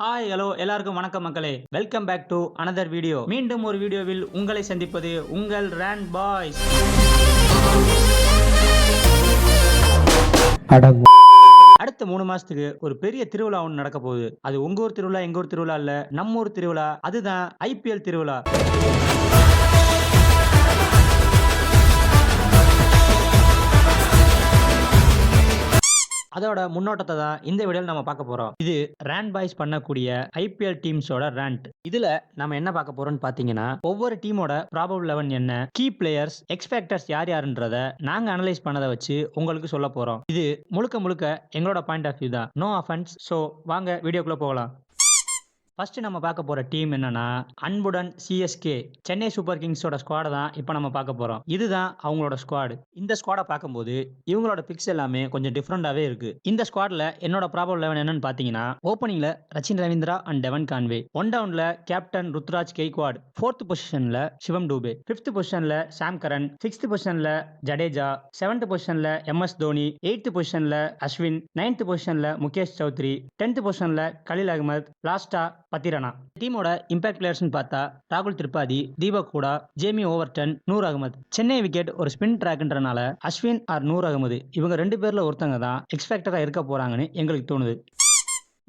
Hi hello எல்லாருக்கும் வணக்கம் மக்களே. Welcome back to another video. மீண்டும் ஒரு வீடியோவில் உங்களை சந்திப்பது உங்கள் ரேன் பாய்ஸ். அடுத்த 3 மாசத்துக்கு ஒரு பெரிய திருவிழா ஒன்று நடக்க போகுது. அது உங்க ஊர் திருவிழா, எங்க ஊர் திருவிழா இல்ல, நம்ம ஊர் திருவிழா. அதுதான் IPL திருவிழா. அதோட முன்னோட்டத்தை தான் இந்த வீடியோவில் நம்ம பார்க்க போறோம். இது ரேன் பாய்ஸ் பண்ணக்கூடிய IPL டீம்ஸோட ரேண்ட். இதுல நம்ம என்ன பார்க்க போறோம்னு பாத்தீங்கன்னா, ஒவ்வொரு டீமோட ப்ராபபிள் 11 என்ன, கீ பிளேயர்ஸ், எக்ஸ்பெக்டர்ஸ் யார் யாருன்றத நாங்க அனலைஸ் பண்ணதை வச்சு உங்களுக்கு சொல்ல போறோம். இது முழுக்க முழுக்க எங்களோட பாயிண்ட் ஆஃப் வியூ தான். No offence. ஸோ வாங்க வீடியோக்குள்ள போகலாம். ஃபர்ஸ்ட் நம்ம பார்க்க போற டீம் என்னன்னா, அன்புடன் CSK சென்னை சூப்பர் கிங்ஸோட ஸ்குவாட் தான் இப்போ நம்ம பார்க்க போறோம். இதுதான் அவங்களோட ஸ்குவாட். இந்த ஸ்குவாடை பார்க்கும்போது இவங்களோட பிக்ஸ் எல்லாமே கொஞ்சம் டிஃப்ரெண்டாவே இருக்கு. இந்த ஸ்குவாட்ல என்னோட ப்ராபபிள் 11 என்னன்னு பாத்தீங்கன்னா, ஓப்பனிங்ல Rachin Ravindra and Devon Conway, one டவுன்ல கேப்டன் ருத்ராஜ் கெய்க்வாட், 4th பொசிஷன்ல சிவம் டூபே, 5th பொசிஷன்ல சாம் கரன், 6th பொசிஷன்ல ஜடேஜா, 7th பொசிஷன்ல MS தோனி, 8th பொசிஷன்ல அஸ்வின், 9th பொசிஷன்ல முகேஷ் சௌத்ரி, 10th பொசிஷன்ல கலீல் அகமது, லாஸ்டா பத்திரனா. டீமோட இம்பாக்ட் பிளேயர்ஸ் பார்த்தா ராகுல் Tripathi, Deepak Hooda, Jamie Overton, Noor Ahmad. Chennai wicket ஒரு ஸ்பின் ட்ராக்ன்றனால அஸ்வின் ஆர் நூர் அகமது இவங்க 2 பேர்ல ஒருத்தங்க தான் எக்ஸ்பெக்டரா இருக்க போறாங்கன்னு எங்களுக்கு தோணுது.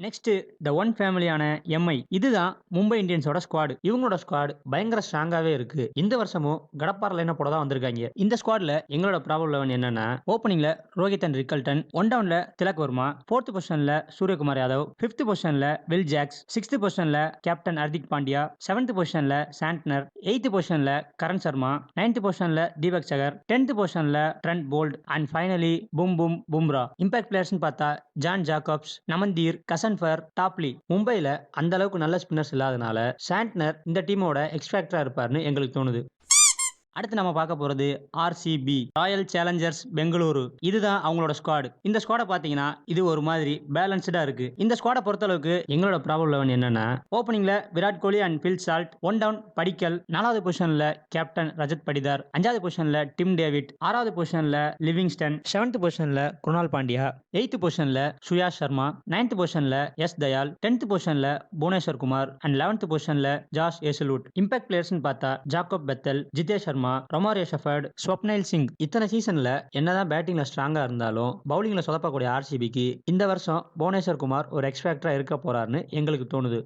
நெக்ஸ்ட் த ஒன் ஃபேமிலியான MI. இதுதான் மும்பை இந்தியன்ஸோட ஸ்குவாட். இவங்களோட ஸ்குவாட் பயங்கர ஸ்ட்ராங்காவே இருக்கு. இந்த வருஷமும் கடப்பார லைனப் போட தான் வந்திருக்காங்க. இந்த ஸ்குவாட்ல எங்களோட ப்ராபபிள் 11 என்னன்னா, ஓப்பனிங்ல ரோஹித் அண்ட் ரிக்கல்டன், ஒன் டவுன்ல திலக் வர்மா, 4th பொசிஷன்ல சூரியகுமார் யாதவ், 5th பொசிஷன்ல வில் ஜாக்ஸ், 6th பொசிஷன்ல கேப்டன் ஹர்திக் பாண்டியா, 7th பொசிஷன்ல சாண்ட்னர், 8th பொசிஷன்ல கரண் சர்மா, 9th பொசிஷன்ல தீபக் சகர், 10th பொசிஷன்ல Trent Boult and finally Bumrah. Impact players பார்த்தா ஜான் ஜாக்கப்ஸ், நமந்தீர், டாப்லி. மும்பைல அந்த அளவுக்கு நல்ல ஸ்பின்னர்ஸ் இல்லாதனால சாண்ட்னர் இந்த டீமோட எக்ஸ்பெக்டரா இருப்பாருன்னு எங்களுக்கு தோணுது. அடுத்து நம்ம பார்க்க போறது RCB, ராயல் சேலஞ்சர்ஸ் பெங்களூரு. இதுதான் அவங்களோட ஸ்குவாட். இந்த ஸ்குவாடை பாத்தீங்கன்னா இது ஒரு மாதிரி பேலன்ஸ்டா இருக்கு. இந்த ஸ்குவாடை பொறுத்தளவுக்கு எங்களோட ப்ராபபிள் 11 என்னன்னா, ஓப்பனிங்ல Virat Kohli and Phil Salt, one down Padikkal, 4வது பொசிஷன்ல கேப்டன் ரஜத் படிதார், 5வது பொசிஷன்ல டிம் டேவிட், 6வது பொசிஷன்ல லிவிங்ஸ்டன், 7th பொசிஷன்ல குணால் பாண்டியா, 8th பொசிஷன்ல சுயாஷ் சர்மா, 9th பொசிஷன்ல எஸ் தயால், 10th பொசிஷன்ல புவனேஸ்வர் குமார் அண்ட் 11th பொசிஷன்ல ஜாஷ் ஏசலூட். இம்பாக்ட் பிளேயர்ஸ் பார்த்தா Jacob Bethell, Jitesh Sharma, Romario Shepherd, Swapnil Singh. இத்தனை சீசன்ல என்னதான் பேட்டிங்ல ஸ்ட்ராங்கா இருந்தாலும் பவுலிங்ல சொதப்பக்கூடிய RCBக்கு இந்த வருஷம் புவனேஸ்வர் குமார் ஒரு எக்ஸ்பெக்டரா இருக்க போறாருன்னு எங்களுக்கு தோணுது.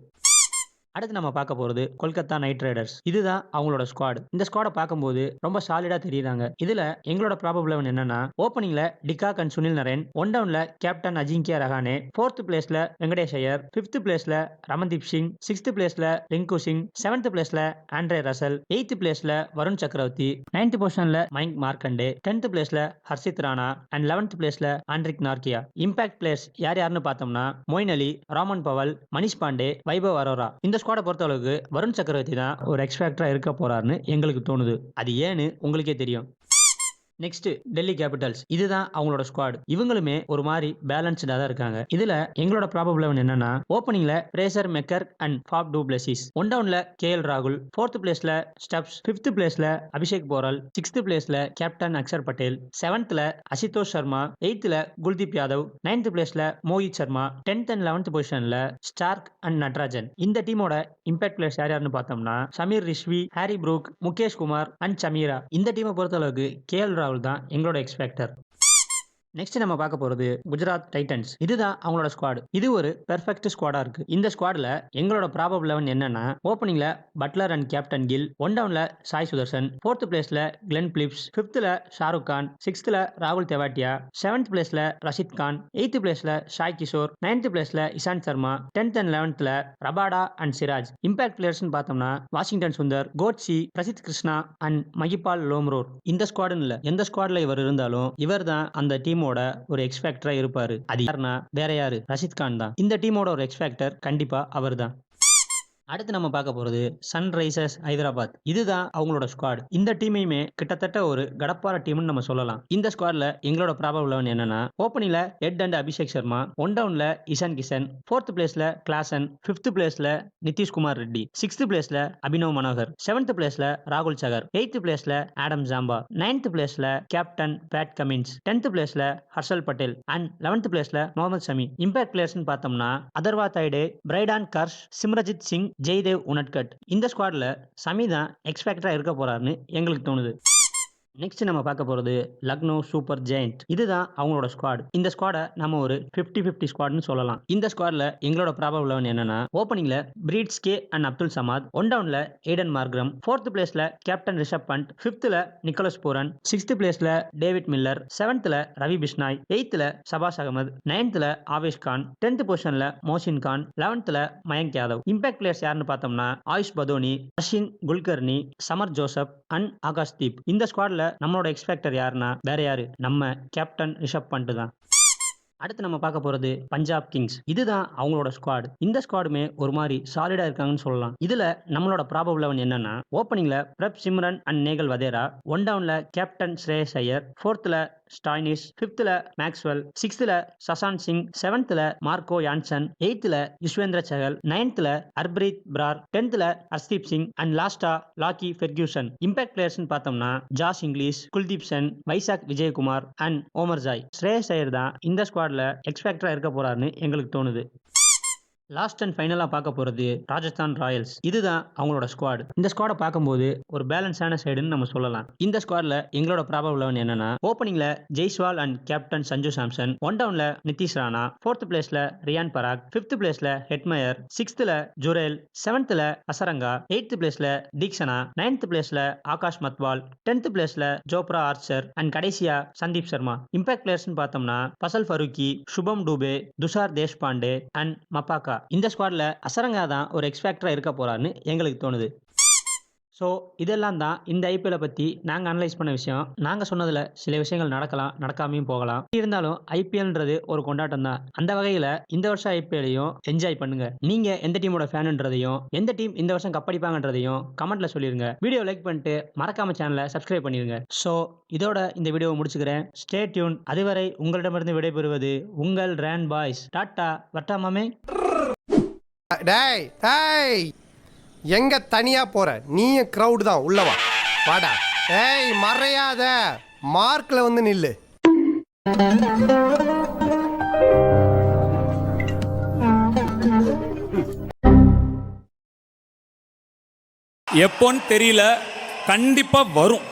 அடுத்து நம்ம பார்க்க போறது கொல்கத்தா நைட் ரைடர்ஸ். இதுதான் அவங்களோட ஸ்குவாட். இந்த ஸ்குவாடை பார்க்கும்போது ரொம்ப சாலிடா தெரியுறாங்க. இதுல எங்களோட ப்ராபபிள் 11 என்னன்னா, ஓப்பனிங்ல de Kock and Sunil Narine, one டவுன்ல கேப்டன் அஜிங்கியா ரஹானே, 4th பிளேஸ்ல வெங்கடேஷ் ஐயர், 5th பிளேஸ்ல ரமன்தீப் சிங், 6th பிளேஸ்ல ரிங்கு சிங், 7th பிளேஸ்ல ஆண்ட்ரே ரசல், 8th பிளேஸ்ல வருண் சக்கரவர்த்தி, 9th பொசிஷன்ல மயங்க் மார்க்கண்டே, 10th பிளேஸ்ல ஹர்ஷித் ராணா அண்ட் 11th பிளேஸ்ல ஆண்ட்ரிக் நார்கியா. இம்பாக்ட் பிளேயர்ஸ் யார் யாருன்னு பார்த்தோம்னா, மொயின் அலி, ராமன் பவல், மணிஷ் பாண்டே, வைபவ் அரோரா. இந்த ஸ்குவாடை பொறுத்தளவுக்கு வருண் சக்கரவர்த்தி தான் ஒரு எக்ஸ்பெக்டரா இருக்க போறாருன்னு எங்களுக்கு தோணுது. அது ஏன்னு உங்களுக்கே தெரியும். Next Delhi Capitals. இதுதான் அவங்களோட ஸ்குவாட். இவங்களுமே ஒரு மாதிரி பேலன்ஸ்டா தான் இருக்காங்க. இதுல எங்களோட ப்ராபபிள் 11 என்னன்னா, ஓப்பனிங்ல Fraser McGurk and Faf du Plessis, one டவுன்ல KL ராகுல், 4th பிளேஸ்ல ஸ்டப்ஸ், 5th பிளேஸ்ல அபிஷேக் போரல், 6th பிளேஸ்ல கேப்டன் அக்ஷர் பட்டேல், 7thல அசிதோஷ் சர்மா, 8thல குல்தீப் யாதவ், 9th பிளேஸ்ல Mohit Sharma, 10th and 11th பொசிஷன்ல ஸ்டார்க் அண்ட் நட்ராஜன். இந்த டீமோட இம்பாக்ட் பிளேயர்ஸ் யார் யாருன்னு பார்த்தோம்னா, Sameer Rizvi, Harry Brook, Mukesh Kumar and Chameera. இந்த டீமை பொறுத்தளவுக்கு KL ராகுல் தான் எங்களோட எக்ஸ்பெக்டர். நெக்ஸ்ட் நம்ம பார்க்க போறது குஜராத் டைட்டன்ஸ். இதுதான் அவங்களோட ஸ்குவாட். இது ஒரு பெர்ஃபெக்ட் ஸ்குவாடா இருக்கு. இந்த ஸ்குவாட்ல எங்களோட ப்ராபபிள் 11 என்னன்னா, ஓப்பனிங்ல Buttler and captain Gill, one டவுன்ல சாய் சுதர்சன், 4th பிளேஸ்ல கிளென் பிலிப்ஸ், 5thல ஷாருக் கான், 6thல ராகுல் தெவாட்டியா, 7th பிளேஸ்ல ரஷித் கான், 8th பிளேஸ்ல ஷாய் கிஷோர், 9th பிளேஸ்ல இசாந்த் சர்மா, 10th அண்ட் 11thல Rabada and Siraj. Impact players பார்த்தோம்னா, Washington Sundar, Coetzee, Prasidh Krishna and Mahipal Lomror. இந்த ஸ்குவாடுன்னு இல்ல, எந்த ஸ்குவாட்ல இவர் இருந்தாலும் இவர் தான் அந்த டீம் ஒரு எக்ஸ்பெக்டரா இருப்பாரு. அது யாருன்னா வேற யாரு, ரஷித் கான் தான். இந்த டீமோட ஒரு எக்ஸ்பெக்டர் கண்டிப்பா அவர் தான். அடுத்து நம்ம பார்க்க போறது சன்ரைசர்ஸ் ஹைதராபாத். இதுதான் அவங்களோட ஸ்குவாட். இந்த டீமையுமே கிட்டத்தட்ட ஒரு கடப்பார டீம்னு நம்ம சொல்லலாம். இந்த ஸ்குவாட்ல எங்களோட ப்ராபபிள் 11 என்னன்னா, ஓப்பனிங்ல எட் அண்ட் அபிஷேக் சர்மா, ஒன் டவுன்ல இஷான் கிஷன், 4th பிளேஸ்ல கிளாசன், 5th பிளேஸ்ல நிதிஷ்குமார் ரெட்டி, 6th பிளேஸ்ல அபினவ் மனோகர், 7th பிளேஸ்ல ராகுல் சகர், 8th பிளேஸ்ல ஆடம் ஜாம்பா, 9th பிளேஸ்ல கேப்டன் பேட் கமின்ஸ், 10th பிளேஸ்ல ஹர்ஷல் பட்டேல் அண்ட் 11th பிளேஸ்ல முகமது ஷமி. இம்பாக்ட் பிளேயர்ஸ்னு பார்த்தோம்னா அதர்வா தைடே, பிரைடான் கர்ஷ், சிம்ரஜித் சிங், ஜெய்தேவ் உனட்கட். இந்த ஸ்குவாட்ல சமி தான் எக்ஸ்பெக்டரா இருக்க போறாருன்னு எங்களுக்கு தோணுது. நெக்ஸ்ட் நம்ம பார்க்க போறது லக்னோ சூப்பர் ஜெயண்ட். இதுதான் அவங்களோட ஸ்குவாட். இந்த ஸ்குவாடை நம்ம ஒரு 50-50 ஸ்குவாட்னு சொல்லலாம். இந்த ஸ்குவாட்ல எங்களோட ப்ராபபிள் 11 என்னன்னா, ஓப்பனிங்ல Breetzke and Abdul Samad, one டவுன்ல ஏடன் மார்க்ரம், 4th பிளேஸ்ல கேப்டன் ரிஷப் பண்ட், 5thல நிக்கோலஸ் பூரன், 6th பிளேஸ்ல டேவிட் மில்லர், 7thல ரவி பிஷ்னாய், 8thல சபாஸ் அகமது, 9thல ஆவேஷ் கான், 10th பொசிஷன்ல மோசின் கான், 11thல மயங்க் யாதவ். இம்பாக்ட் பிளேயர்ஸ் யாருன்னு பார்த்தோம்னா Ayush Badoni, Arshin Kulkarni, Shamar Joseph and Akash Deep. இந்த ஸ்குவாட்ல நம்மளோட எக்ஸ்பெக்டர் யாருன்னா வேற யாரு, நம்ம கேப்டன் ரிஷப் பண்ட் தான். அடுத்து நம்ம பார்க்க போறது பஞ்சாப் கிங்ஸ். இதுதான் அவங்களோட ஸ்குவாட். இந்த ஸ்குவாடுமே ஒரு மாதிரி சாலிடா இருக்காங்கன்னு சொல்லலாம். இதுல நம்மளோட ப்ராபபிள் 11 என்னன்னா, ஓப்பனிங்ல Prabhsimran and Nehal Wadhera, one டவுன்ல கேப்டன் ஸ்ரேயஸ் ஐயர், 4thல ஸ்டாய்னிஸ், 5thல மேக்ஸ்வெல், 6thல சசாந்த் சிங், 7thல மார்க்கோ யான்சன், 8thல யுஸ்வேந்திர சஹல், 9thல ஹர்ப்ரீத் பிரார், 10thல ஹர்ஷ்தீப் சிங் அண்ட் லாஸ்டா லாக்கி ஃபெர்கியூசன். இம்பாக்ட் பிளேயர்ஸ் பார்த்தோம்னா Josh Inglis, Kuldeep Sen, Vyshak Vijaykumar and Omarzai. Shreyas Iyer தான் இந்த ஸ்குவாட்ல எக்ஸ்பெக்டரா இருக்க போறாருன்னு எங்களுக்கு தோணுது. லாஸ்ட் அண்ட் ஃபைனலா பார்க்க போறது ராஜஸ்தான் ராயல்ஸ். இதுதான் அவங்களோட ஸ்குவாட். இந்த ஸ்குவாடை பார்க்கும்போது ஒரு பேலன்ஸான சைடுன்னு நம்ம சொல்லலாம். இந்த ஸ்குவாட்ல எங்களோட ப்ராபபிள் 11 என்னன்னா, ஓப்பனிங்ல Jaiswal and captain Sanju Samson, one டவுன்ல நிதிஷ் ராணா, 4th பிளேஸ்ல ரியான் பராக், 5th பிளேஸ்ல ஹெட்மயர், 6thல ஜுரேல், 7thல அசரங்கா, 8th பிளேஸ்ல தீக்ஷனா, 9th பிளேஸ்ல ஆகாஷ் மத்வால், 10th பிளேஸ்ல ஜோப்ரா ஆர்ச்சர் அண்ட் கடைசியா சந்தீப் சர்மா. இம்பாக்ட் பிளேயர்ஸ் பார்த்தோம்னா பசல் ஃபருக்கி, சுபம் டூபே, துஷார் தேஷ்பாண்டே அண்ட் மப்பாக்கா. இந்த ஸ்குவாட்ல அசரங்கா தான் ஒரு எக்ஸ்பெக்டரா இருக்க போறாருன்னு எங்களுக்கு தோணுது. ஸோ இதெல்லாம் தான் இந்த ஐபிஎல்லை பற்றி நாங்கள் அனலைஸ் பண்ண விஷயம். நாங்கள் சொன்னதில் சில விஷயங்கள் நடக்கலாம், நடக்காமையும் போகலாம். இருந்தாலும் ஐபிஎல்ன்றது ஒரு கொண்டாட்டம் தான். அந்த வகையில் இந்த வருஷம் ஐபிஎல்லையும் என்ஜாய் பண்ணுங்க. நீங்கள் எந்த டீமோட ஃபேனுன்றதையும், எந்த டீம் இந்த வருஷம் கப்படிப்பாங்கன்றதையும் கமெண்ட்ல சொல்லிருங்க. வீடியோ லைக் பண்ணிட்டு மறக்காம சேனலை சப்ஸ்கிரைப் பண்ணிருங்க. ஸோ இதோட இந்த வீடியோவை முடிச்சுக்கிறேன். Stay tune. அதுவரை உங்களிடமிருந்து விடைபெறுவது உங்கள் ரேன் பாய்ஸ். டாட்டா வட்டாமாமே. டேய் டேய், எங்க தனியா போற? நீயும் கிரவுட் தான், உள்ளவா வாடா. ஏய் மறையாத, மார்க்ல வந்து நில்லு. எப்போன்னு தெரியல, கண்டிப்பா வரும்.